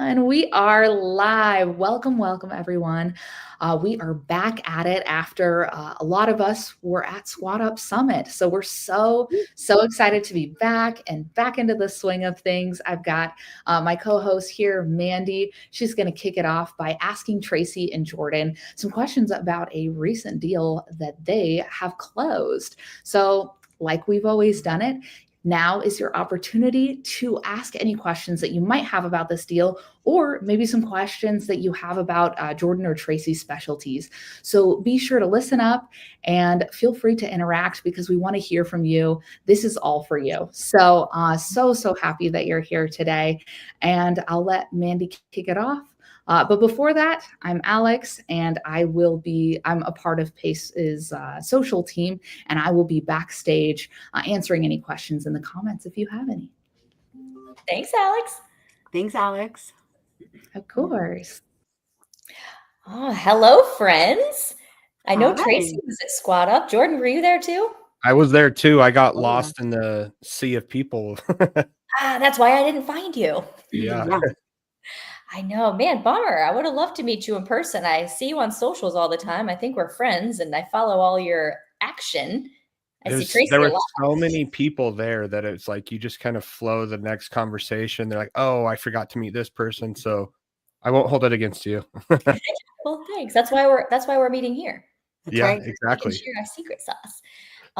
And we are live. Welcome, welcome, everyone. We are back at it after a lot of us were at Squat Up Summit. So we're so excited to be back and back into the swing of things. I've got my co-host here, Mandy. She's going to kick it off by asking Tracy and Jordan some questions about a recent deal that they have closed. So like we've always done it, now is your opportunity to ask any questions that you might have about this deal, or maybe some questions that you have about Jordan or Tracy's specialties. So be sure to listen up and feel free to interact because we want to hear from you. This is all for you. So, so happy that you're here today. And I'll let Mandy kick it off. But before that, I'm Alex, and I'm a part of Pace's social team, and I will be backstage answering any questions in the comments if you have any. Thanks, Alex. Thanks, Alex. Of course. Oh, hello, friends. I know Hi. Tracy was at Squat Up. Jordan, were you there too? I was there too. I got lost in the sea of people. That's why I didn't find you. Yeah. I know, man, bummer. I would have loved to meet you in person. I see you on socials all the time. I think we're friends and I follow all your action. There were so many people there that it's like you just kind of flow the next conversation. They're like, oh, I forgot to meet this person, so I won't hold it against you. Well, thanks. That's why we're meeting here. That's yeah, right. exactly. We can share our secret sauce.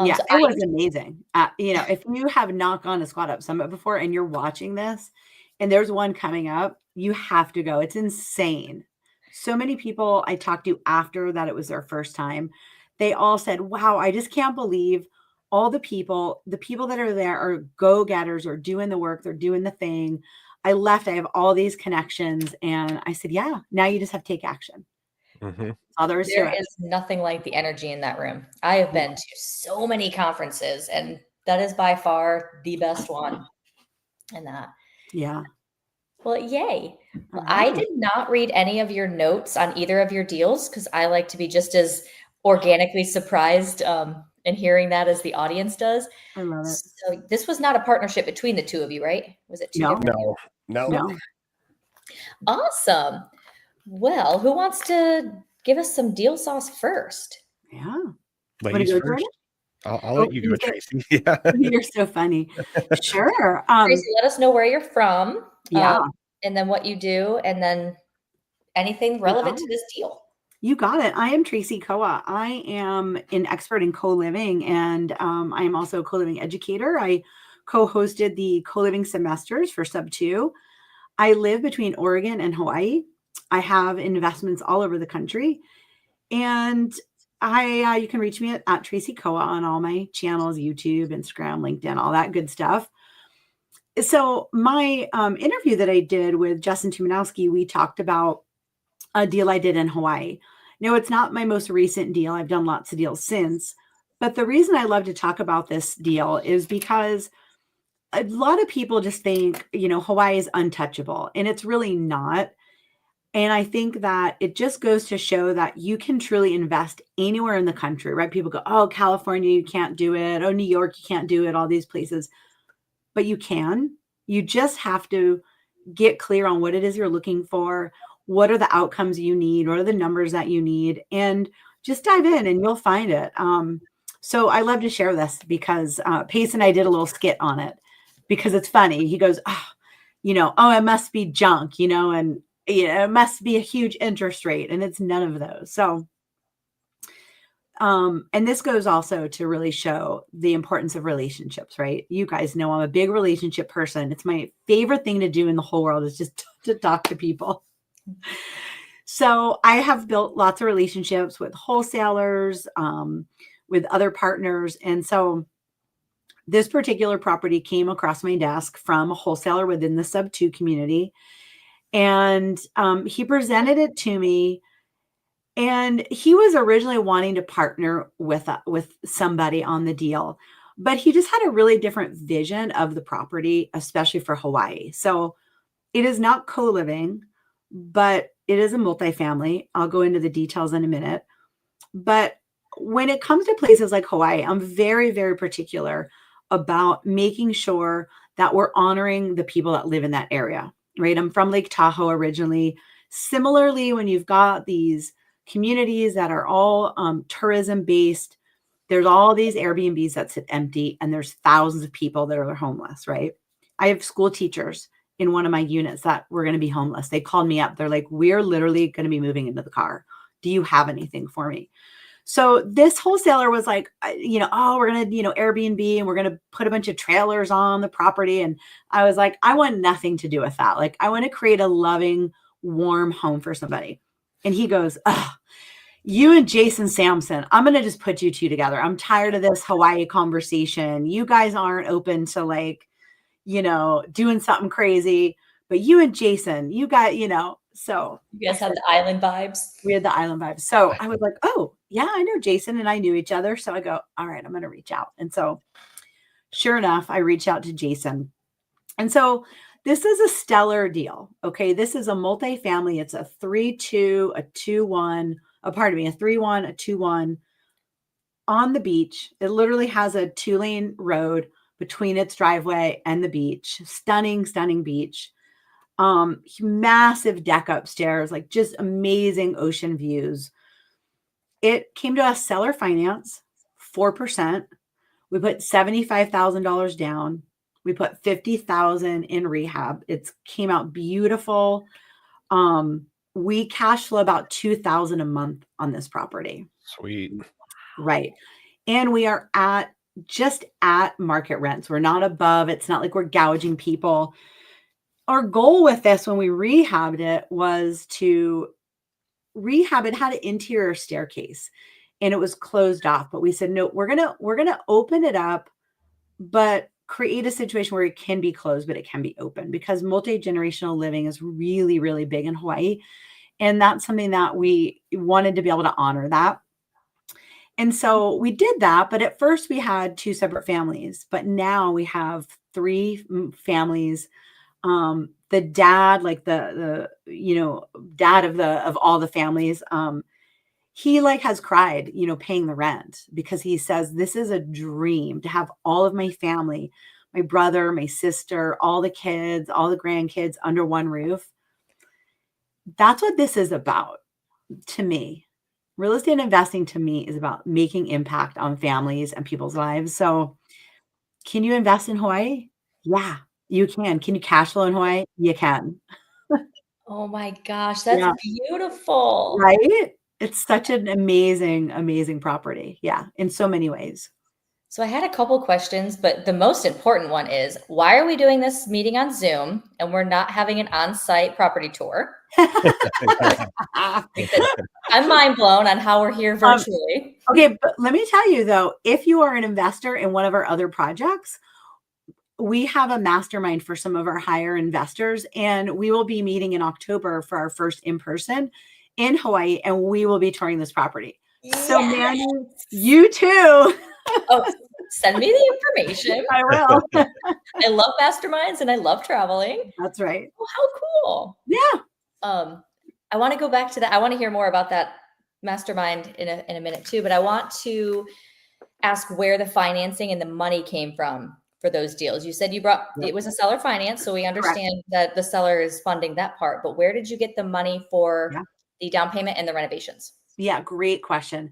Yeah, it was amazing. If you have not gone to Squat Up Summit before and you're watching this and there's one coming up, you have to go. It's insane. So many people I talked to after that it was their first time. They all said, wow, I just can't believe all the people that are there are go-getters or doing the work. They're doing the thing. I have all these connections. And I said, yeah, now you just have to take action. Mm-hmm. There is nothing like the energy in that room. I have been to so many conferences, and that is by far the best one. And that. Yeah. Well, yay. Well, I did not read any of your notes on either of your deals because I like to be just as organically surprised in hearing that as the audience does. I love it. So this was not a partnership between the two of you, right? Was it two different? No. Awesome. Well, who wants to give us some deal sauce first? Yeah. Ladies first. I'll let you go, Tracy. Yeah. You're so funny. Sure. Tracy, let us know where you're from. Yeah. And then what you do, and then anything relevant to this deal. You got it. I am Tracy Koa. I am an expert in co-living, and I am also a co-living educator. I co-hosted the co-living semesters for Subto. I live between Oregon and Hawaii. I have investments all over the country, and you can reach me at Tracy Koa on all my channels, YouTube, Instagram, LinkedIn, all that good stuff. So my interview that I did with Justin Tumanowski, we talked about a deal I did in Hawaii. Now, it's not my most recent deal. I've done lots of deals since. But the reason I love to talk about this deal is because a lot of people just think, Hawaii is untouchable, and it's really not. And I think that it just goes to show that you can truly invest anywhere in the country, right? People go, oh, California, you can't do it. Oh, New York, you can't do it. All these places. But you can. You just have to get clear on what it is you're looking for. What are the outcomes you need? What are the numbers that you need? And just dive in and you'll find it. So I love to share this because Pace and I did a little skit on it because it's funny. He goes, it must be junk, and it must be a huge interest rate. And it's none of those. So and this goes also to really show the importance of relationships, right? You guys know I'm a big relationship person. It's my favorite thing to do in the whole world is just to talk to people. So I have built lots of relationships with wholesalers, with other partners. And so this particular property came across my desk from a wholesaler within the Subto community. And he presented it to me. And he was originally wanting to partner with somebody on the deal, but he just had a really different vision of the property, especially for Hawaii. So it is not co-living, but it is a multifamily. I'll go into the details in a minute. But when it comes to places like Hawaii, I'm very, very particular about making sure that we're honoring the people that live in that area. right? I'm from Lake Tahoe originally. Similarly, when you've got these communities that are all tourism based, there's all these Airbnbs that sit empty, and there's thousands of people that are homeless, right? I have school teachers in one of my units that were going to be homeless. They called me up. They're like, we're literally going to be moving into the car. Do you have anything for me? So this wholesaler was like, oh, we're going to, Airbnb, and we're going to put a bunch of trailers on the property. And I was like, I want nothing to do with that. Like, I want to create a loving, warm home for somebody. And he goes, you and Jason Sampson, I'm going to just put you two together. I'm tired of this Hawaii conversation. You guys aren't open to like, doing something crazy, but you and Jason, you got, so you guys have the island vibes. We had the island vibes. So I was like, oh yeah, I know Jason and I knew each other. So I go, all right, I'm going to reach out. And so sure enough, I reached out to Jason. And so this is a stellar deal. Okay. This is a multifamily. It's a 3-2, a 2-1, a 3-1, a 2-1 on the beach. It literally has a 2-lane road between its driveway and the beach. Stunning, stunning beach. Massive deck upstairs, like just amazing ocean views. It came to us seller finance, 4%. We put $75,000 down. We put $50,000 in rehab. It came out beautiful. We cash flow about $2,000 a month on this property. Sweet. Right. And we are just at market rents. We're not above. It's not like we're gouging people. Our goal with this when we rehabbed it was to rehab. It had an interior staircase and it was closed off, but we said, no, we're going to open it up, but create a situation where it can be closed, but it can be open, because multi-generational living is really, really big in Hawaii. And that's something that we wanted to be able to honor that. And so we did that, but at first we had 2 separate families, but now we have 3 families. The dad, like the dad of all the families, he like has cried, paying the rent, because he says, this is a dream to have all of my family, my brother, my sister, all the kids, all the grandkids under one roof. That's what this is about to me. Real estate investing to me is about making impact on families and people's lives. So can you invest in Hawaii? Yeah, you can. Can you cash flow in Hawaii? You can. Oh my gosh, that's beautiful. Right? It's such an amazing, amazing property. Yeah, in so many ways. So I had a couple questions, but the most important one is, why are we doing this meeting on Zoom and we're not having an on-site property tour? I'm mind blown on how we're here virtually. Okay, but let me tell you though, if you are an investor in one of our other projects, we have a mastermind for some of our higher investors, and we will be meeting in October for our first in-person in Hawaii, and we will be touring this property. Yes. So Mandy, you too. Oh, send me the information. I will. I love masterminds and I love traveling. That's right. Oh, how cool. Yeah. I want to go back to that. I want to hear more about that mastermind in a minute too, but I want to ask where the financing and the money came from for those deals. You said it was a seller finance, so we understand Correct. That the seller is funding that part, but where did you get the money for the down payment and the renovations? Yeah, great question.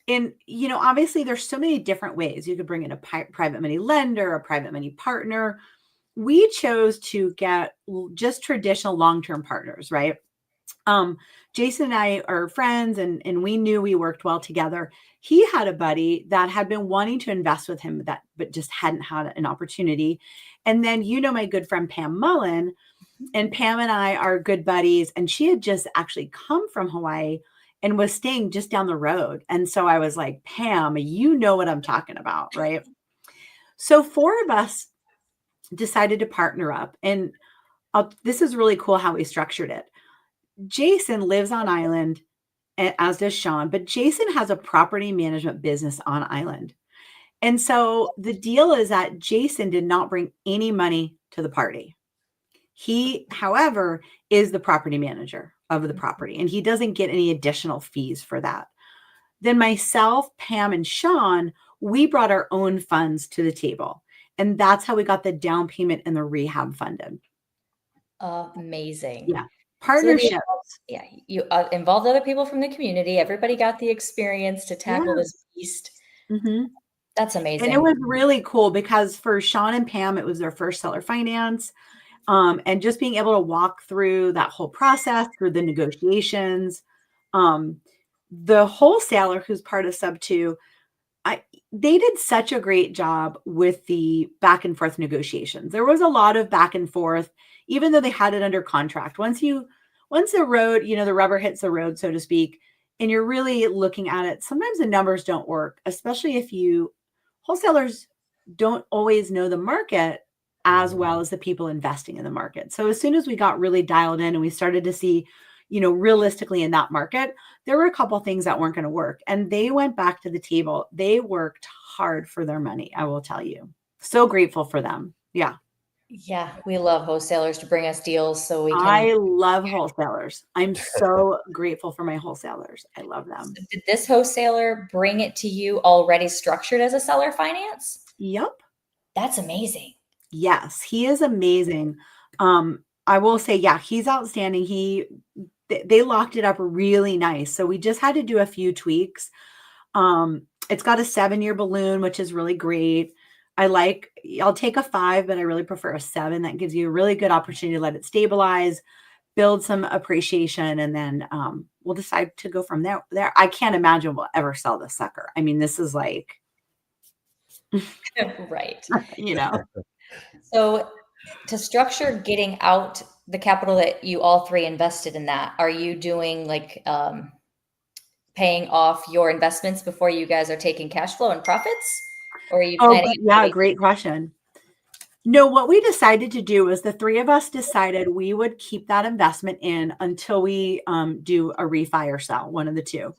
And, obviously there's so many different ways. You could bring in a private money lender, a private money partner. We chose to get just traditional long-term partners, right? Jason and I are friends, and we knew we worked well together. He had a buddy that had been wanting to invest with him but just hadn't had an opportunity. And then, my good friend, Pam Mullen, and Pam and I are good buddies. And she had just actually come from Hawaii and was staying just down the road. And so I was like, Pam, you know what I'm talking about, right? So 4 of us decided to partner up. And this is really cool how we structured it. Jason lives on island, as does Sean, but Jason has a property management business on island. And so the deal is that Jason did not bring any money to the party. He, however, is the property manager of the property, and he doesn't get any additional fees for that. Then myself, Pam, and Sean, we brought our own funds to the table. And that's how we got the down payment and the rehab funded. Amazing. Yeah. So then Partnership. you involved other people from the community. Everybody got the experience to tackle Yeah. this beast. Mhm. That's And it amazing. was really cool because for Sean and Pam, it was their first seller finance. And just being able to walk through that whole process, through the negotiations. The wholesaler who's part of Subto, they did such a great job with the back and forth negotiations. There was a lot of back and forth, even though they had it under contract. Once the road, the rubber hits the road, so to speak, and you're really looking at it, sometimes the numbers don't work, especially if wholesalers don't always know the market as well as the people investing in the market. So as soon as we got really dialed in and we started to see, realistically in that market, there were a couple things that weren't going to work. And they went back to the table. They worked hard for their money, I will tell you. So grateful for them. Yeah. Yeah, we love wholesalers to bring us deals so we can. I love wholesalers. I'm so grateful for my wholesalers. I love them. Did this wholesaler bring it to you already structured as a seller finance? Yep. That's amazing. Yes, he is amazing. I will say, yeah, he's outstanding. They locked it up really nice. So we just had to do a few tweaks. It's got a 7-year balloon, which is really great. I'll take a 5, but I really prefer a 7. That gives you a really good opportunity to let it stabilize, build some appreciation, and then we'll decide to go from there. I can't imagine we'll ever sell this sucker. I mean, this is like, right. So to structure getting out the capital that you all three invested in that, are you doing like paying off your investments before you guys are taking cash flow and profits? Or are you planning? Yeah, great question. No, what we decided to do is the 3 of us decided we would keep that investment in until we do a refi or sell, one of the two.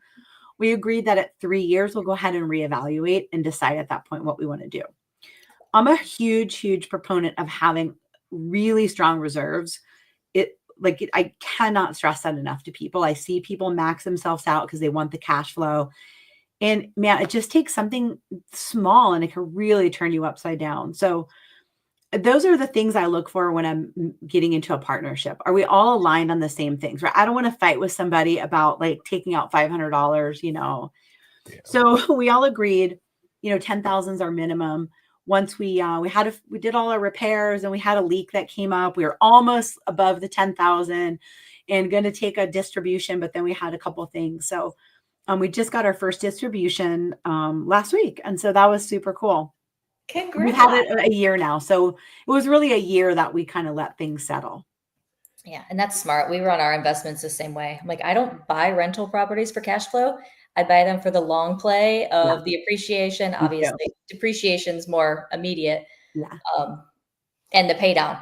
We agreed that at 3 years, we'll go ahead and reevaluate and decide at that point what we want to do. I'm a huge, huge proponent of having really strong reserves. I cannot stress that enough to people. I see people max themselves out because they want the cash flow. And man, it just takes something small and it can really turn you upside down. So those are the things I look for when I'm getting into a partnership. Are we all aligned on the same things? Right? I don't want to fight with somebody about like taking out $500, Yeah. So we all agreed, 10,000 is our minimum. Once we did all our repairs and we had a leak that came up. We were almost above the 10,000 and going to take a distribution, but then we had a couple of things. So we just got our first distribution last week. And so that was super cool. Congrats. We've had it a year now. So it was really a year that we kind of let things settle. Yeah. And that's smart. We run our investments the same way. I'm like, I don't buy rental properties for cash flow. I buy them for the long play of the appreciation. Obviously, depreciation's more immediate. Yeah. And the pay down.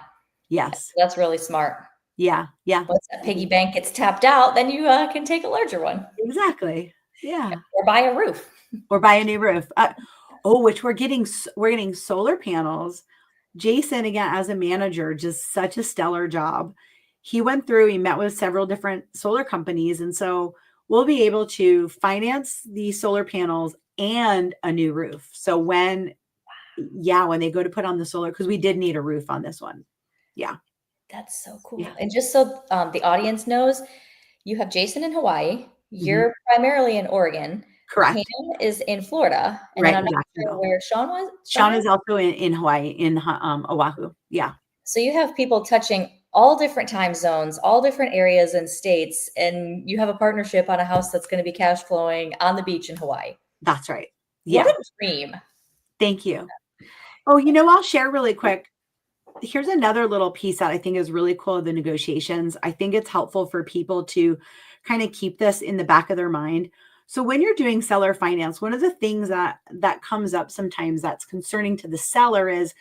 Yes. So that's really smart. Yeah. Yeah. Once that piggy bank gets tapped out, then you can take a larger one. Exactly. Yeah. Or buy a roof. Or buy a new roof. Which we're getting solar panels. Jason, again, as a manager, just such a stellar job. He went through, he met with several different solar companies. And so we'll be able to finance the solar panels and a new roof. So when they go to put on the solar, because we did need a roof on this one. Yeah. That's so cool. Yeah. And just so the audience knows, you have Jason in Hawaii. You're primarily in Oregon. Correct. Pam is in Florida. And right. then I'm not sure where Sean was. Sean is also in Hawaii, in Oahu. Yeah. So you have people touching all different time zones, all different areas and states, and you have a partnership on a house that's going to be cash flowing on the beach in Hawaii. That's right. Yeah. What a dream. Thank you. Oh, I'll share really quick. Here's another little piece that I think is really cool of the negotiations. I think it's helpful for people to kind of keep this in the back of their mind. So when you're doing seller finance, one of the things that comes up sometimes that's concerning to the seller is,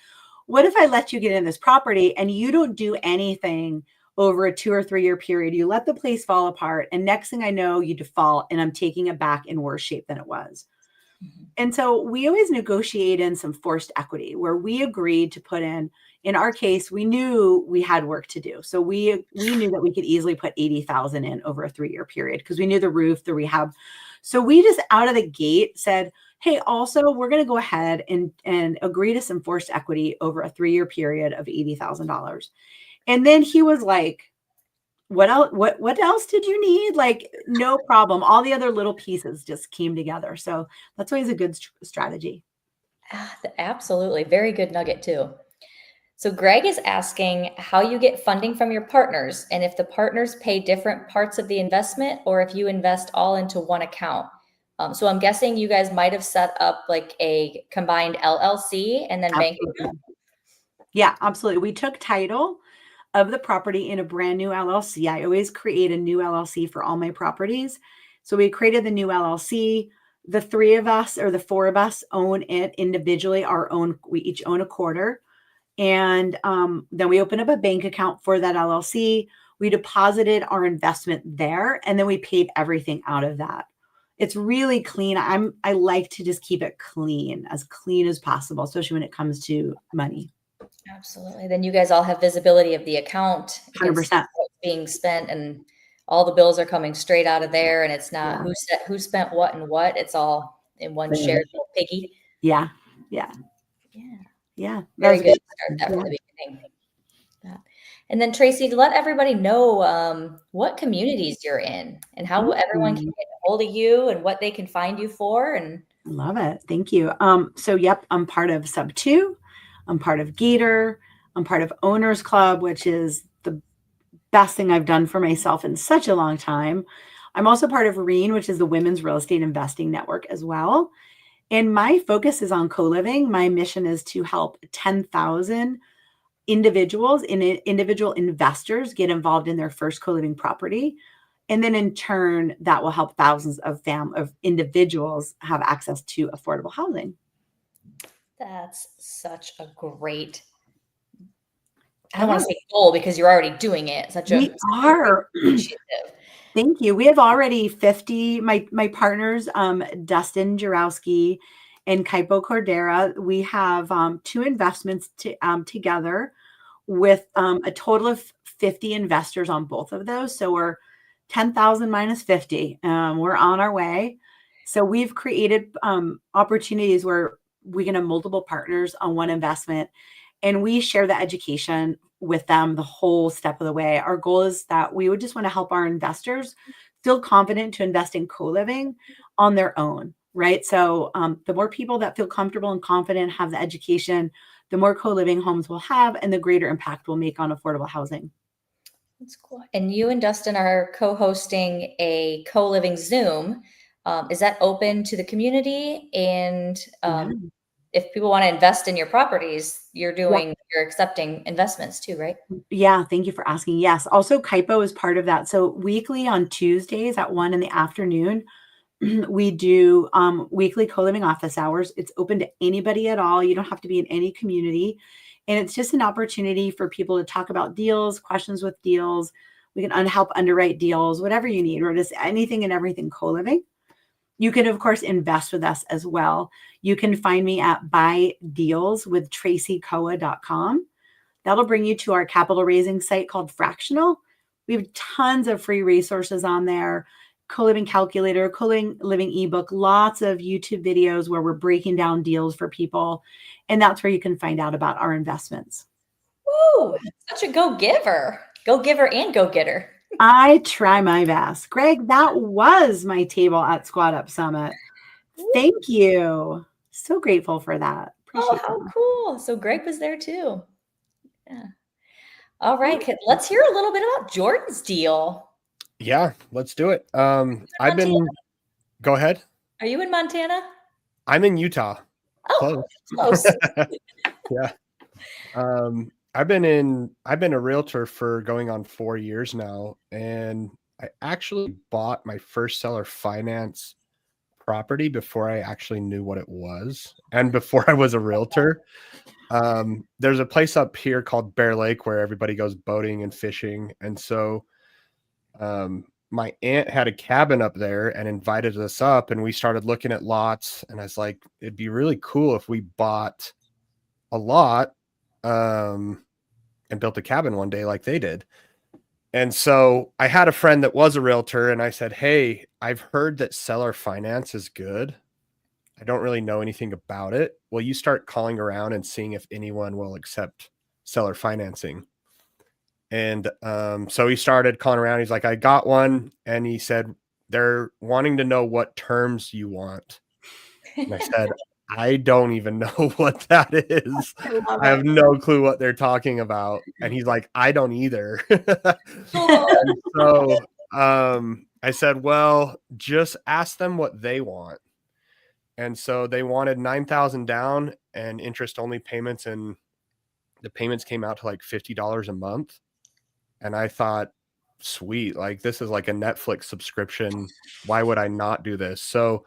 what if I let you get in this property and you don't do anything over a 2 or 3 year period? You let the place fall apart, and next thing I know, you default, and I'm taking it back in worse shape than it was. And so we always negotiate in some forced equity where we agreed to put in our case, we knew we had work to do. So we knew that we could easily put 80,000 in over a 3 year period because we knew the roof, the rehab. So we just out of the gate said, hey, also, we're going to go ahead and agree to some forced equity over a 3 year period of $80,000. And then he was like, what else? What else did you need? Like, no problem. All the other little pieces just came together. So that's always a good strategy. Absolutely. Very good nugget too. So Greg is asking how you get funding from your partners and if the partners pay different parts of the investment or if you invest all into one account. So I'm guessing you guys might have set up like a combined LLC and then bank account. Yeah, absolutely. We took title of the property in a brand new LLC. I always create a new LLC for all my properties. So we created the new LLC. The three of us or the four of us own it individually, we each own a quarter. And then we opened up a bank account for that LLC. We deposited our investment there, and then we paid everything out of that. It's really clean. I like to just keep it clean as possible, especially when it comes to money. Absolutely. Then you guys all have visibility of the account. 100%. What's being spent and all the bills are coming straight out of there. And it's not who spent what and what. It's all in one shared little piggy. Yeah. Very good to start that from the beginning. And then Tracy, let everybody know what communities you're in and how everyone can get a hold of you and what they can find you for. And love it. Thank you. So yep, I'm part of Subto. I'm part of Gator. I'm part of Owners Club, which is the best thing I've done for myself in such a long time. I'm also part of REIN, which is the Women's Real Estate Investing Network as well. And my focus is on co-living. My mission is to help 10,000 individuals and individual investors get involved in their first co-living property. And then in turn, that will help thousands of individuals have access to affordable housing. That's such a great, I don't want to say goal because you're already doing it. We are. Thank you. We have already 50, my partners, Dustin Jarowski and Kaipo Cordera. We have 2 investments together with a total of 50 investors on both of those. So we're 10,000 minus 50. We're on our way. So we've created opportunities where we can have multiple partners on one investment, and we share the education with them the whole step of the way. Our goal is that we would just want to help our investors feel confident to invest in co-living on their own, right? So the more people that feel comfortable and confident, have the education, the more co-living homes we'll have and the greater impact we'll make on affordable housing. That's cool. And you and Dustin are co-hosting a co-living Zoom. Is that open to the community? And if people want to invest in your properties, you're accepting investments too, right? Yeah. Thank you for asking. Yes. Also, Kaipo is part of that. So weekly on Tuesdays at 1 p.m, we do weekly co-living office hours. It's open to anybody at all. You don't have to be in any community. And it's just an opportunity for people to talk about deals, questions with deals. We can help underwrite deals, whatever you need, or just anything and everything co-living. You can, of course, invest with us as well. You can find me at buydealswithtracykoa.com. That'll bring you to our capital raising site called Fractional. We have tons of free resources on there. Co-living calculator, co-living ebook, lots of YouTube videos where we're breaking down deals for people. And that's where you can find out about our investments. Ooh, such a go-giver and go-getter. I try my best. Greg, that was my table at Squat Up Summit. Thank you. So grateful for that. Appreciate how cool. So Greg was there too. Yeah. All right. Let's hear a little bit about Jordan's deal. Yeah, let's do it. Go ahead. Are you in Montana? I'm in Utah. Oh, close. Yeah. I've been a realtor for going on 4 years now, and I actually bought my first seller finance property before I actually knew what it was and before I was a realtor. There's a place up here called Bear Lake where everybody goes boating and fishing. And so my aunt had a cabin up there and invited us up, and we started looking at lots, and I was like, it'd be really cool if we bought a lot and built a cabin one day like they did. And so I had a friend that was a realtor, and I said, hey, I've heard that seller finance is good. I don't really know anything about it. Will you start calling around and seeing if anyone will accept seller financing? And so he started calling around. He's like, I got one. And he said, they're wanting to know what terms you want. And I said, I don't even know what that is. I have no clue what they're talking about. And he's like, I don't either. And so I said, well, just ask them what they want. And so they wanted 9,000 down and interest only payments, and the payments came out to like $50 a month. And I thought, sweet, like this is like a Netflix subscription. Why would I not do this? So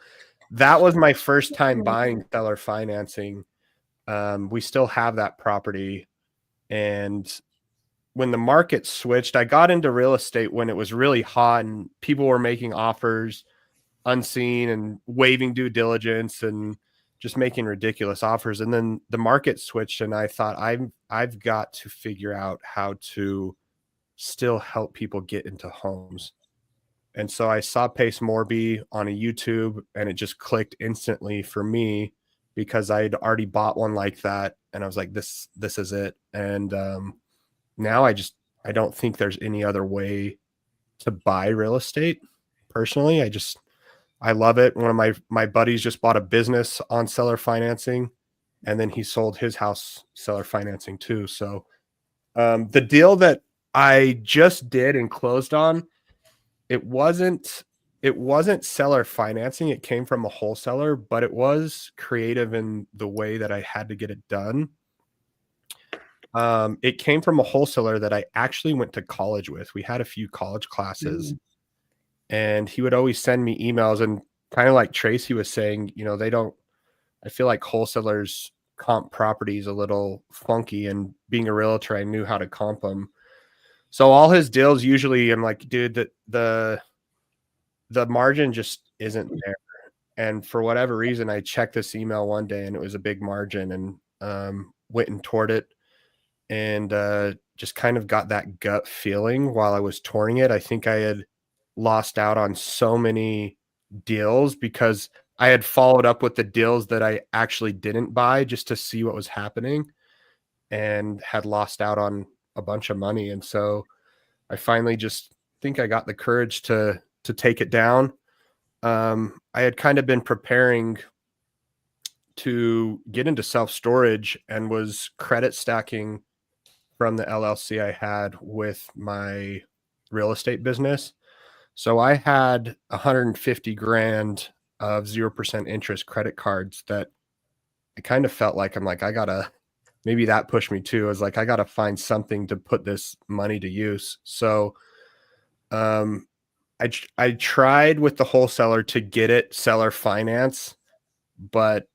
that was my first time buying seller financing. We still have that property. And when the market switched, I got into real estate when it was really hot and people were making offers unseen and waiving due diligence and just making ridiculous offers. And then the market switched, and I thought I've got to figure out how to still help people get into homes. And so I saw Pace Morby on a YouTube, and it just clicked instantly for me because I'd already bought one like that. And I was like, this is it. And now I don't think there's any other way to buy real estate. Personally, I love it. One of my buddies just bought a business on seller financing, and then he sold his house seller financing too. So the deal that I just did and closed on, it wasn't seller financing. It came from a wholesaler, but it was creative in the way that I had to get it done. It came from a wholesaler that I actually went to college with. We had a few college classes, and he would always send me emails, and kind of like Tracy was saying, I feel like wholesalers comp properties a little funky, and being a realtor, I knew how to comp them. So all his deals, usually I'm like, dude, the margin just isn't there. And for whatever reason, I checked this email one day and it was a big margin, and went and toured it, and just kind of got that gut feeling while I was touring it. I think I had lost out on so many deals because I had followed up with the deals that I actually didn't buy just to see what was happening, and had lost out on a bunch of money. And so I finally just think I got the courage to take it down. I had kind of been preparing to get into self-storage and was credit stacking from the LLC I had with my real estate business. So I had 150 grand of 0% interest credit cards that I kind of felt like maybe that pushed me too. I was like, I got to find something to put this money to use. So I tried with the wholesaler to get it seller finance, but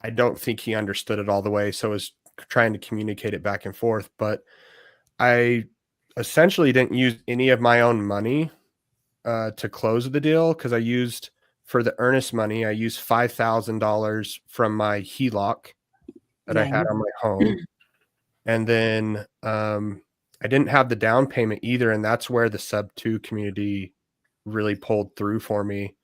I don't think he understood it all the way. So I was trying to communicate it back and forth, but I essentially didn't use any of my own money to close the deal, because for the earnest money, I used $5,000 from my HELOC that I had on my home. And then I didn't have the down payment either. And that's where the Subto community really pulled through for me.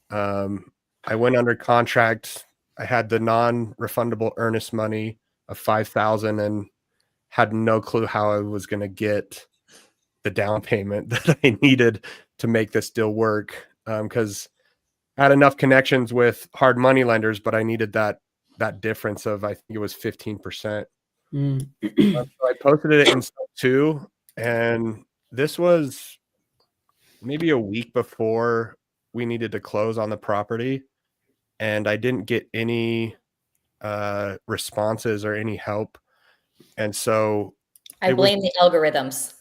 I went under contract. I had the non-refundable earnest money of $5,000 and had no clue how I was going to get the down payment that I needed to make this deal work. Because I had enough connections with hard money lenders, but I needed that difference of, I think it was 15%. So I posted it in Subto, and this was maybe a week before we needed to close on the property, and I didn't get any responses or any help. And so I blame the algorithms.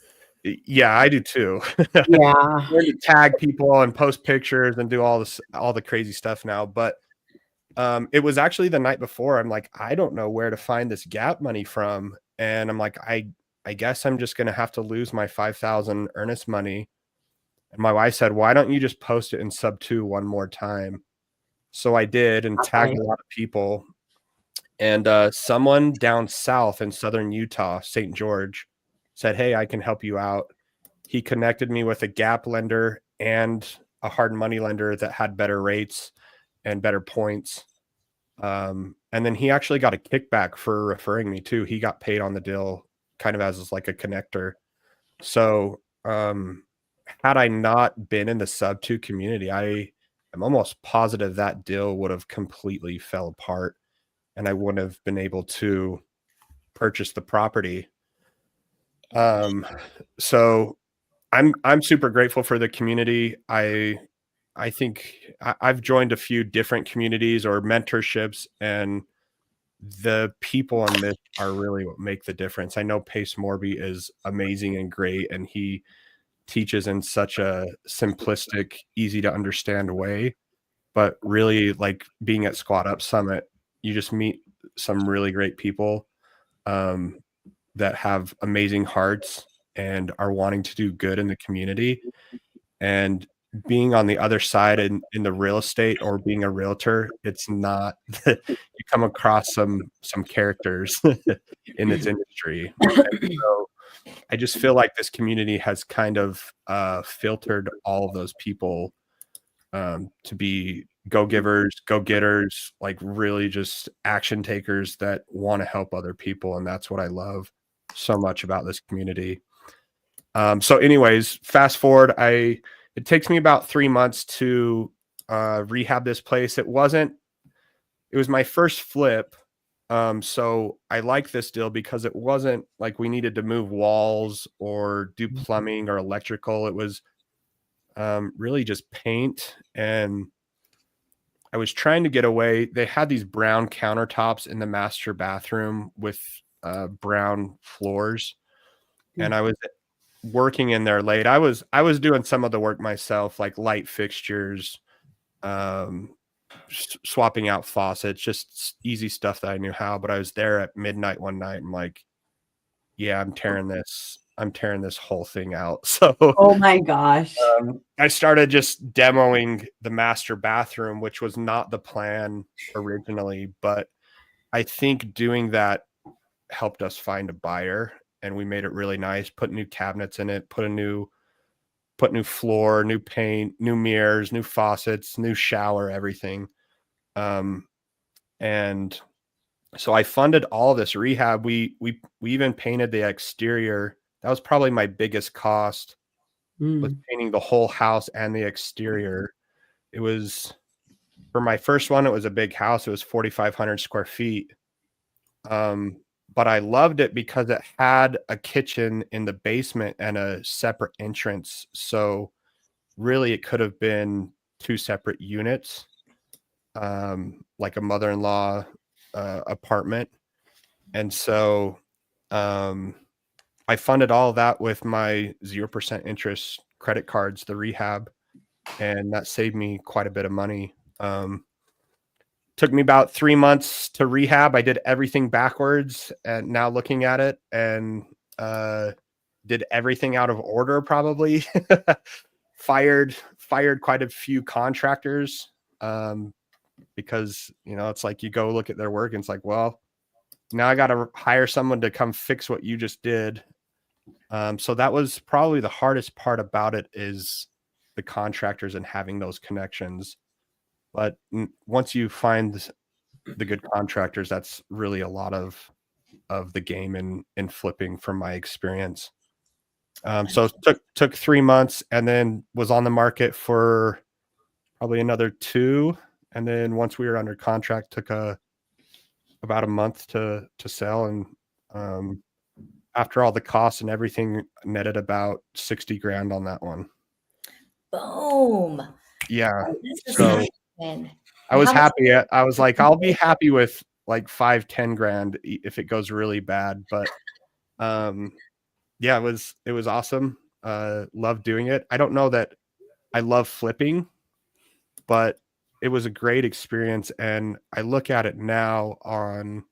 Yeah, I do too. Yeah. Learn to tag people and post pictures and do all the crazy stuff now. But it was actually the night before. I'm like, I don't know where to find this gap money from. And I'm like, I guess I'm just going to have to lose my 5,000 earnest money. And my wife said, why don't you just post it in Subto one more time? So I did, and tagged a lot of people. And someone down south in southern Utah, St. George, said, hey, I can help you out. He connected me with a gap lender and a hard money lender that had better rates and better points. And then he actually got a kickback for referring me too. He got paid on the deal kind of as like a connector. So had I not been in the Subto community, I am almost positive that deal would have completely fell apart and I wouldn't have been able to purchase the property. So I'm super grateful for the community. I think I've joined a few different communities or mentorships, and the people on this are really what make the difference. I know Pace Morby is amazing and great, and he teaches in such a simplistic, easy to understand way. But really, like being at Squat Up Summit, you just meet some really great people that have amazing hearts and are wanting to do good in the community. And being on the other side in the real estate or being a realtor, it's not you come across some characters in this industry. And so I just feel like this community has kind of filtered all of those people to be go-givers, go-getters, like really just action takers that want to help other people. And that's what I love so much about this community. So anyways, fast forward, it takes me about 3 months to rehab this place. It was my first flip. So I like this deal because it wasn't like we needed to move walls or do plumbing or electrical. It was really just paint. And I was trying to get away. They had these brown countertops in the master bathroom with brown floors. And I was working in there late. I was doing some of the work myself, like light fixtures, swapping out faucets, just easy stuff that I knew how. But I was there at midnight one night. I'm like, yeah, I'm tearing this whole thing out. So Oh my gosh. I started just demoing the master bathroom, which was not the plan originally, but I think doing that helped us find a buyer, and we made it really nice, put new cabinets in it, put new floor, new paint, new mirrors, new faucets, new shower, everything. And so I funded all this rehab. We even painted the exterior. That was probably my biggest cost, was painting the whole house and the exterior. It was, for my first one, it was a big house. It was 4,500 square feet. But I loved it because it had a kitchen in the basement and a separate entrance. So really it could have been 2 separate units, like a mother-in-law apartment. And so I funded all of that with my 0% interest credit cards, the rehab, and that saved me quite a bit of money. Took me about 3 months to rehab. I did everything backwards, and now looking at it, and did everything out of order probably. Fired quite a few contractors because, it's like you go look at their work and it's like, well, now I got to hire someone to come fix what you just did. So that was probably the hardest part about it, is the contractors and having those connections. But once you find the good contractors, that's really a lot of the game in flipping, from my experience. So took 3 months, and then was on the market for probably another 2. And then once we were under contract, took about a month to sell. And after all the costs and everything, netted about 60 grand on that one. Boom. Yeah. This is So amazing. I was How much- happy. I was like, I'll be happy with like 5-10 grand if it goes really bad. But yeah, it was awesome. Loved doing it. I don't know that I love flipping, but it was a great experience. And I look at it now on,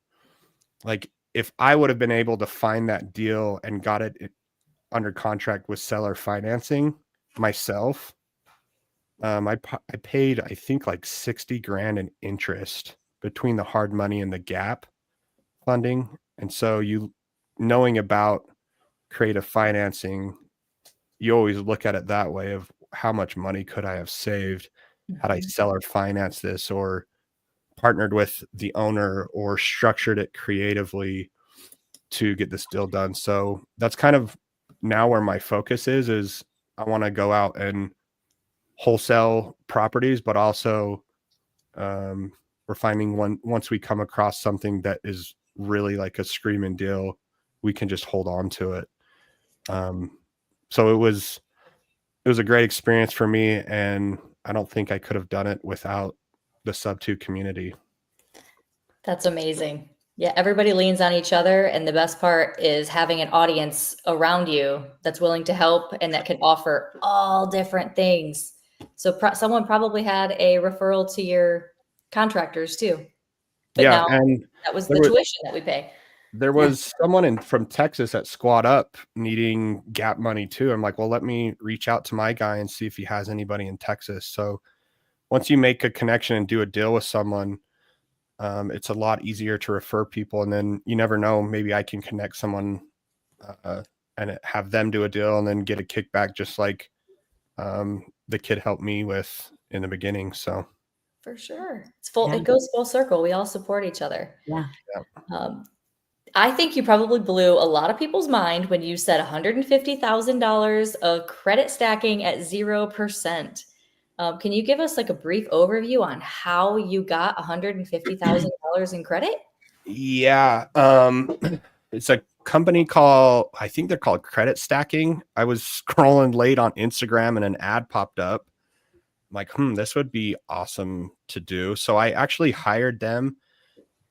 like, if I would have been able to find that deal and got it under contract with seller financing myself, I paid, I think, like 60 grand in interest between the hard money and the gap funding. And so knowing about creative financing, you always look at it that way, of how much money could I have saved had I seller financed this, or partnered with the owner, or structured it creatively. to get this deal done. So that's kind of now where my focus is I want to go out and wholesale properties, but also we're finding once we come across something that is really like a screaming deal, we can just hold on to it. So it was a great experience for me, and I don't think I could have done it without the Subto community. That's amazing. Yeah, everybody leans on each other, and the best part is having an audience around you that's willing to help and that can offer all different things. So someone probably had a referral to your contractors too. But Yeah, now and that was the tuition that we pay. there was someone from Texas at Squad Up needing gap money too. I'm like, well, let me reach out to my guy and see if he has anybody in Texas. So once you make a connection and do a deal with someone, it's a lot easier to refer people. And then you never know, maybe I can connect someone and have them do a deal and then get a kickback, just like the kid helped me with in the beginning. So for sure, it goes full circle. We all support each other. Yeah. I think you probably blew a lot of people's mind when you said $150,000 of credit stacking at 0%. Can you give us like a brief overview on how you got $150,000 in credit? Yeah. It's a company I think they're called Credit Stacking. I was scrolling late on Instagram and an ad popped up. I'm like, this would be awesome to do. So I actually hired them,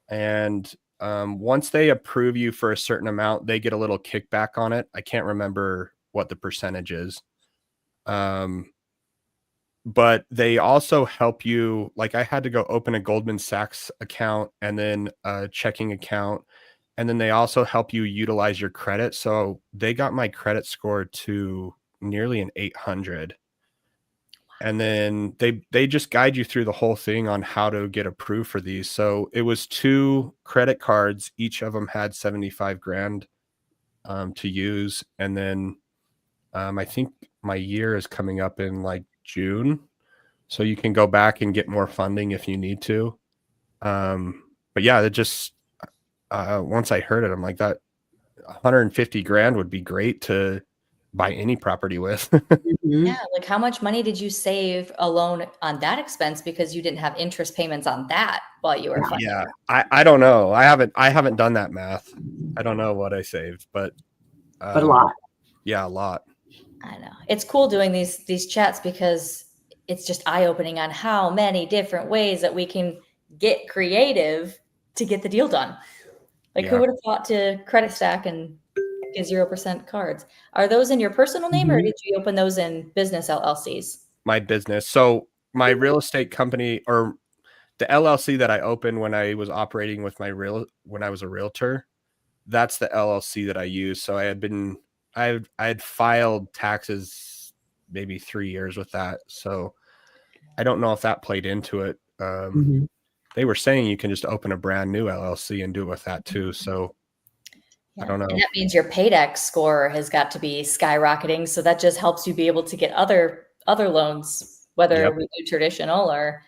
and once they approve you for a certain amount, they get a little kickback on it. I can't remember what the percentage is. But they also help you. Like, I had to go open a Goldman Sachs account and then a checking account. And then they also help you utilize your credit. So they got my credit score to nearly an 800. And then they just guide you through the whole thing on how to get approved for these. So it was 2 credit cards. Each of them had 75 grand to use. And then I think my year is coming up in like June. So you can go back and get more funding if you need to. But yeah, it just, once I heard it, I'm like, that 150 grand would be great to buy any property with. Yeah, like how much money did you save alone on that expense because you didn't have interest payments on that while you were funding? Yeah, I don't know. I haven't done that math. I don't know what I saved, but a lot. Yeah, a lot. I know. It's cool doing these chats because it's just eye-opening on how many different ways that we can get creative to get the deal done. Like, who would have thought to credit stack and get 0% cards? Are those in your personal name or did you open those in business LLCs? My business. So my real estate company, or the LLC that I opened when I was operating with when I was a realtor, that's the LLC that I used. So I had filed taxes maybe 3 years with that. So I don't know if that played into it. They were saying you can just open a brand new LLC and do it with that too. So I don't know. And that means your paydex score has got to be skyrocketing. So that just helps you be able to get other loans, whether we do traditional or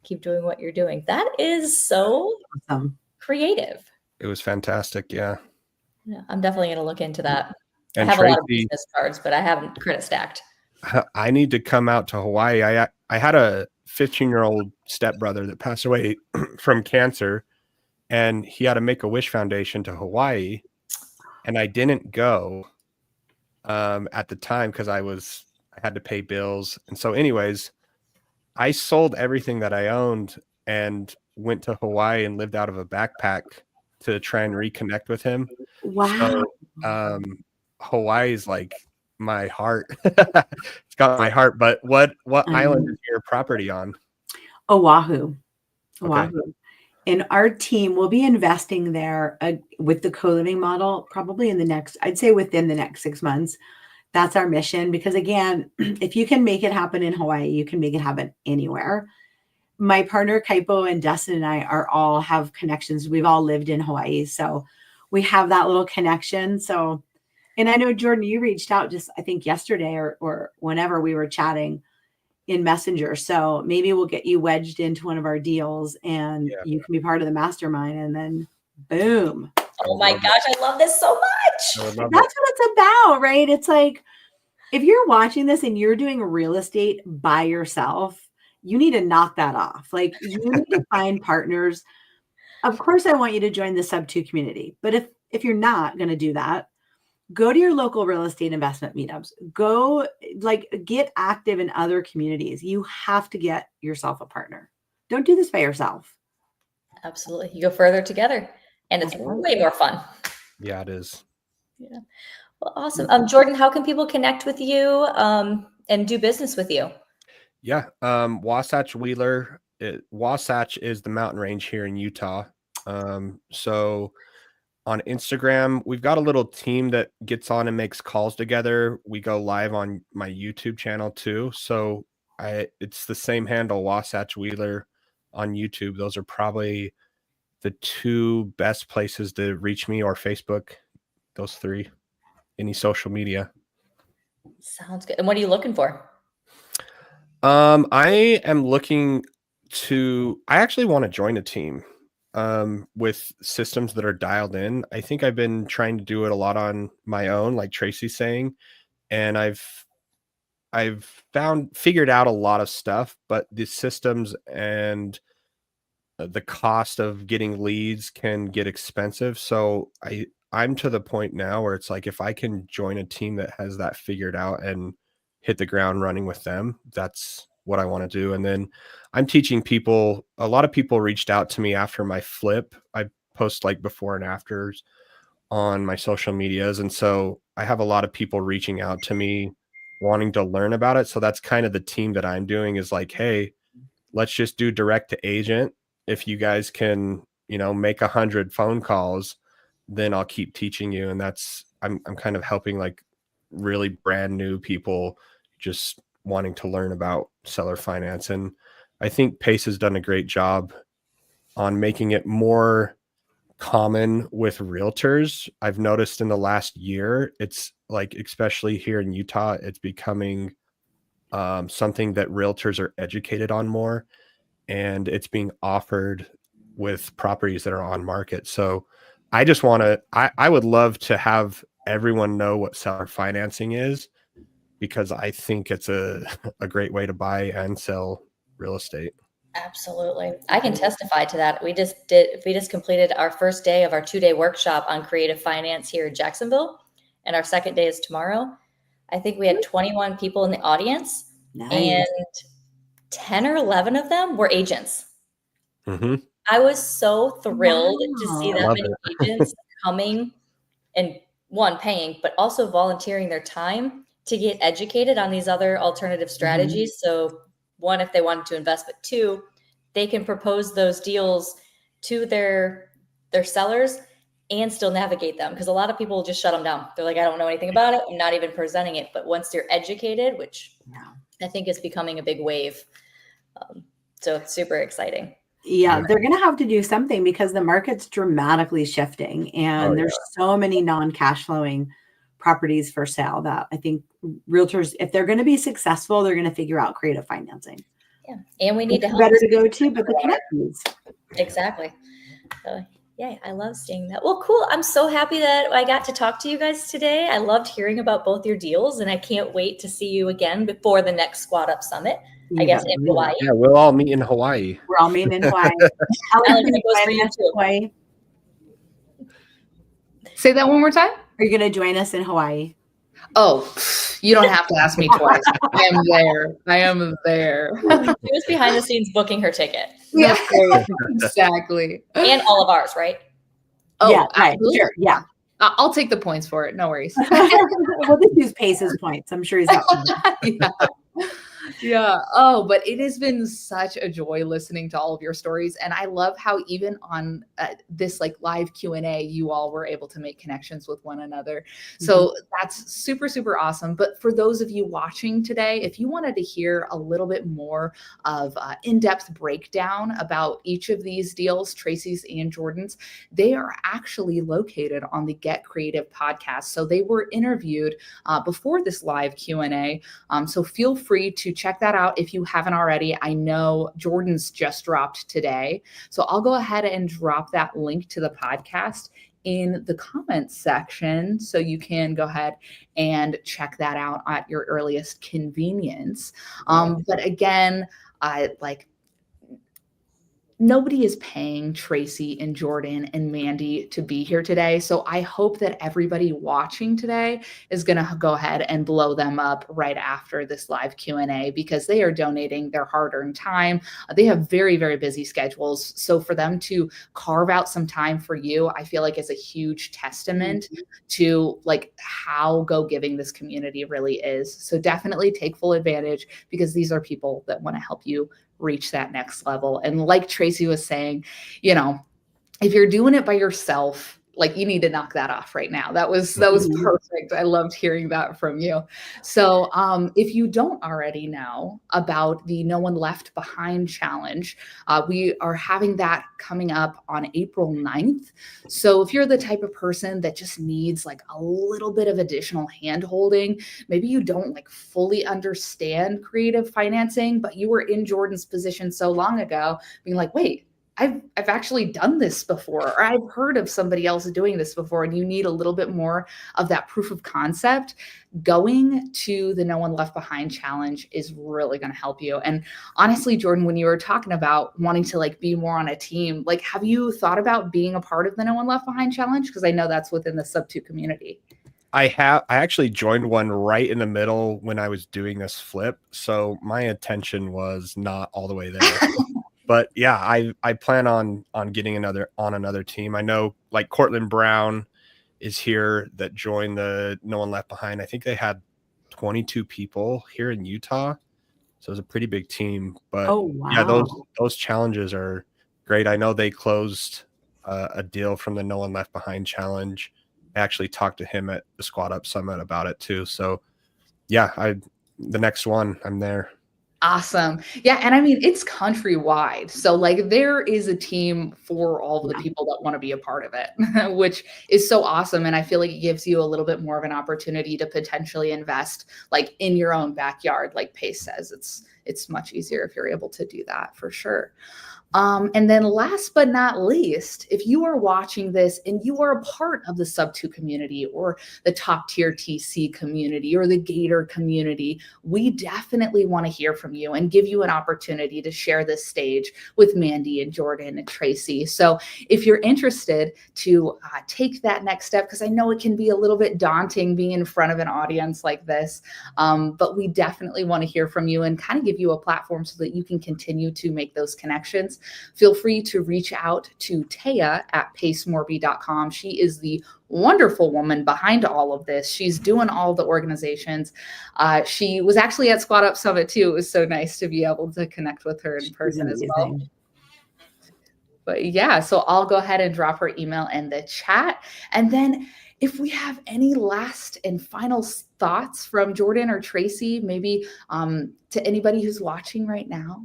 keep doing what you're doing. That is so creative. It was fantastic. Yeah. I'm definitely going to look into that. And I have a lot of business cards, but I haven't credit stacked. I need to come out to Hawaii. I had a 15-year-old stepbrother that passed away from cancer, and he had a Make-A-Wish Foundation to Hawaii, and I didn't go at the time because I had to pay bills. And so anyways, I sold everything that I owned and went to Hawaii and lived out of a backpack to try and reconnect with him. Wow. So Hawaii's like my heart. It's got my heart. But what island is your property on? Oahu. Okay. And our team will be investing there with the co-living model probably I'd say within the next 6 months. That's our mission, because again, if you can make it happen in Hawaii, you can make it happen anywhere. My partner Kaipo and Dustin and I all have connections. We've all lived in Hawaii, so we have that little connection. So, and I know, Jordan, you reached out just, I think yesterday or whenever we were chatting in Messenger. So maybe we'll get you wedged into one of our deals and you can be part of the mastermind, and then boom. Oh my gosh, I love this so much. That's what it's about, right? It's like, if you're watching this and you're doing real estate by yourself, you need to knock that off. Like, you need to find partners. Of course, I want you to join the Subto community, but if you're not going to do that, go to your local real estate investment meetups. Go, like, get active in other communities. You have to get yourself a partner. Don't do this by yourself. Absolutely. You go further together, and it's way more fun. Yeah, it is. Yeah. Well, awesome. Jordan, how can people connect with you and do business with you? Yeah. Wasatch Wheeler. Wasatch is the mountain range here in Utah. So on Instagram, we've got a little team that gets on and makes calls together. We go live on my YouTube channel too. So it's the same handle, Wasatch Wheeler, on YouTube. Those are probably the two best places to reach me, or Facebook. Those three. Any social media. Sounds good. And what are you looking for? I am looking I actually want to join a team with systems that are dialed in. I think I've been trying to do it a lot on my own, like Tracy's saying, and I've figured out a lot of stuff, but the systems and the cost of getting leads can get expensive. So I'm to the point now where it's like, if I can join a team that has that figured out and hit the ground running with them, that's what I want to do. And then I'm teaching people. A lot of people reached out to me after my flip. I post like before and afters on my social medias. And so I have a lot of people reaching out to me wanting to learn about it. So that's kind of the team that I'm doing, is like, hey, let's just do direct to agent. If you guys can, make 100 phone calls, then I'll keep teaching you. And I'm kind of helping like really brand new people just wanting to learn about seller finance. And I think Pace has done a great job on making it more common with realtors. I've noticed in the last year, it's like, especially here in Utah, it's becoming something that realtors are educated on more, and it's being offered with properties that are on market. So I just I would love to have everyone know what seller financing is, because I think it's a great way to buy and sell real estate. Absolutely. I can testify to that. We just completed our first day of our 2-day workshop on creative finance here in Jacksonville, and our second day is tomorrow. I think we had 21 people in the audience, and 10 or 11 of them were agents. Mm-hmm. I was so thrilled to see that many agents coming and, one, paying, but also volunteering their time to get educated on these other alternative strategies. So, one, if they wanted to invest, but two, they can propose those deals to their sellers and still navigate them. Because a lot of people just shut them down. They're like, I don't know anything about it. I'm not even presenting it. But once they're educated, which I think is becoming a big wave. So it's super exciting. Yeah, they're going to have to do something, because the market's dramatically shifting, and there's so many non-cash flowing properties for sale that I think realtors, if they're going to be successful, they're going to figure out creative financing. Yeah, and we need to help. Better to go to, but the connections. Exactly. So, yeah, I love seeing that. Well, cool. I'm so happy that I got to talk to you guys today. I loved hearing about both your deals, and I can't wait to see you again before the next Squad Up Summit. I guess in Hawaii. Yeah, we'll all meet in Hawaii. We're all meeting in Hawaii. Hawaii. Say that one more time. Are you going to join us in Hawaii? Oh, you don't have to ask me twice. I am there. I am there. She was behind the scenes booking her ticket. Yeah, exactly. And all of ours, right? Oh, yeah, right. absolutely. Sure. Yeah. I'll take the points for it. No worries. We'll just use Pace's points. I'm sure he's got Yeah. Oh, but it has been such a joy listening to all of your stories. And I love how even on this like live Q&A, you all were able to make connections with one another. So that's super, super awesome. But for those of you watching today, if you wanted to hear a little bit more of in-depth breakdown about each of these deals, Tracy's and Jordan's, they are actually located on the Get Creative podcast. So they were interviewed before this live Q&A. So feel free to check that out if you haven't already. I know Jordan's just dropped today. So I'll go ahead and drop that link to the podcast in the comments section. So you can go ahead and check that out at your earliest convenience. But again, nobody is paying Tracy and Jordan and Mandy to be here today. So I hope that everybody watching today is going to go ahead and blow them up right after this live Q&A, because they are donating their hard-earned time. They have very, very busy schedules. So for them to carve out some time for you, I feel like is a huge testament to like how go-giving this community really is. So definitely take full advantage, because these are people that want to help you reach that next level. And like Tracy was saying, you know, if you're doing it by yourself, like you need to knock that off right now. That was perfect. I loved hearing that from you. So if you don't already know about the No One Left Behind Challenge, we are having that coming up on April 9th. So if you're the type of person that just needs like a little bit of additional hand holding, maybe you don't like fully understand creative financing, but you were in Jordan's position so long ago, being like, wait, I've actually done this before, or I've heard of somebody else doing this before, and you need a little bit more of that proof of concept. Going to the No One Left Behind Challenge is really going to help you. And honestly, Jordan, when you were talking about wanting to like be more on a team, like have you thought about being a part of the No One Left Behind Challenge? Because I know that's within the Subto community. I actually joined one right in the middle when I was doing this flip, so my attention was not all the way there. But yeah, I plan on getting another team. I know like Cortland Brown is here that joined the No One Left Behind. I think they had 22 people here in Utah, so it was a pretty big team. But yeah, those challenges are great. I know they closed a deal from the No One Left Behind challenge. I actually talked to him at the Squat Up Summit about it too. So yeah, the next one, I'm there. Awesome. Yeah. And I mean, it's countrywide. So like there is a team for all of the people that want to be a part of it, which is so awesome. And I feel like it gives you a little bit more of an opportunity to potentially invest like in your own backyard. Like Pace says, it's much easier if you're able to do that for sure. And then last but not least, if you are watching this and you are a part of the Subto community or the top tier TC community or the Gator community, we definitely want to hear from you and give you an opportunity to share this stage with Mandy and Jordan and Tracy. So if you're interested to take that next step, because I know it can be a little bit daunting being in front of an audience like this, but we definitely want to hear from you and kind of give you a platform so that you can continue to make those connections. Feel free to reach out to Taya at pacemorby.com. She is the wonderful woman behind all of this. She's doing all the organizations. She was actually at Squat Up Summit too. It was so nice to be able to connect with her in person as well. But yeah, so I'll go ahead and drop her email in the chat. And then if we have any last and final thoughts from Jordan or Tracy, maybe to anybody who's watching right now,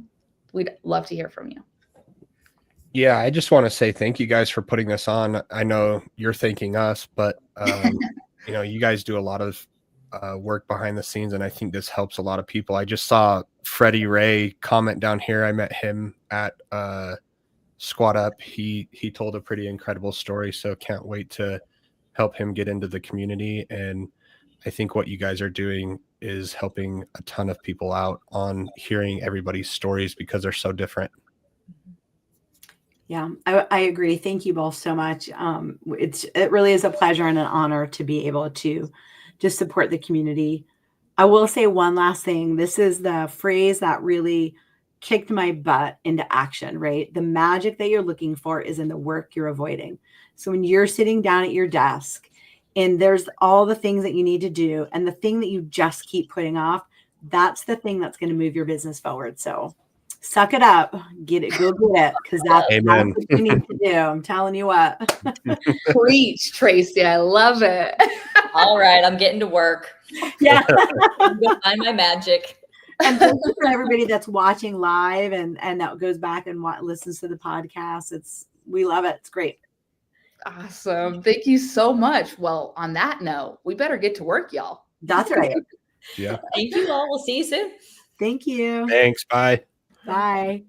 we'd love to hear from you. Yeah, I just want to say thank you guys for putting this on. I know you're thanking us, but you know, you guys do a lot of work behind the scenes, and I think this helps a lot of people. I just saw Freddie Ray comment down here. I met him at Squat Up. He told a pretty incredible story, so can't wait to help him get into the community. And I think what you guys are doing is helping a ton of people out on hearing everybody's stories because they're so different. Yeah, I agree. Thank you both so much. It really is a pleasure and an honor to be able to just support the community. I will say one last thing. This is the phrase that really kicked my butt into action, right? The magic that you're looking for is in the work you're avoiding. So when you're sitting down at your desk and there's all the things that you need to do and the thing that you just keep putting off, that's the thing that's going to move your business forward. So suck it up, go get it, because that's what you need to do. I'm telling you what. Preach, Tracy. I love it. All right, I'm getting to work. Yeah. I'm gonna find my magic. And thank you for everybody that's watching live and that goes back and listens to the podcast. We love it. It's great. Awesome. Thank you so much. Well, on that note, we better get to work, y'all. That's right. Yeah. Thank you all. We'll see you soon. Thank you. Thanks. Bye. Bye.